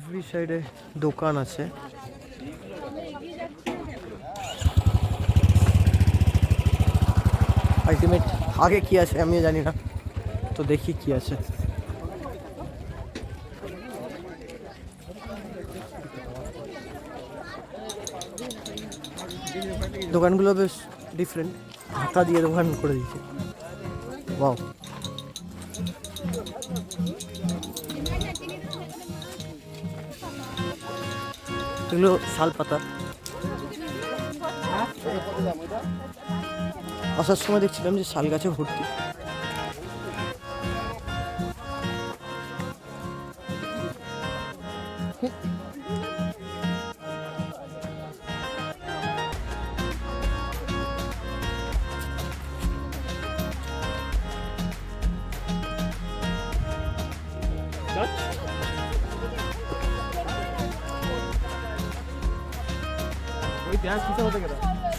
Every সাইডে দোকান আছে। আলটিমেট আগে কি আছে আমিও জানি না, তো দেখি কি আছে। দোকানগুলো বেশ ডিফারেন্ট, ঢাকা দিয়ে দোকান করে দিয়েছে। ওয়াও, এগুলো শাল পাতা। আসার সময় দেখছিলাম যে শাল গাছে ভর্তি।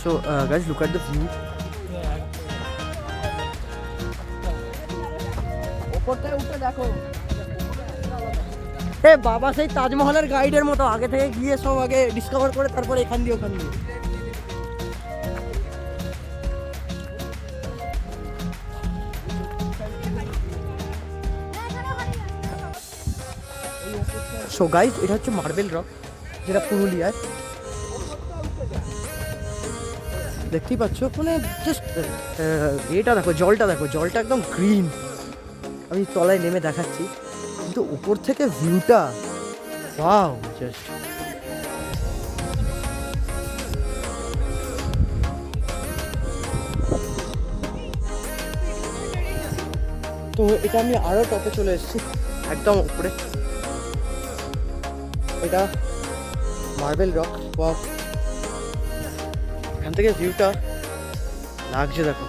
So guys, look at the view. এ বাবা, সেই তাজমহলের গাইডের মতো আগে থেকে গিয়ে সব আগে ডিসকভার করে তারপরে এখান দিয়ে ওখান দিয়ে। সো গাইজ, এটা হচ্ছে মার্বেল রক, যেটা পুরুলিয়ায়। দেখতেই পাচ্ছ, মানে জাস্ট এটা দেখো, জলটা দেখো, জলটা একদম গ্রিন। আমি তলায় নেমে দেখাচ্ছি, কিন্তু উপর থেকে ভিউটা ওয়াও জাস্ট। তো এটা আমি আরও টপে চলে এসেছি, একদম উপরে। এটা মার্বেল রক। ওয়াও, এখান থেকে ভিউটা লাগছে দেখো।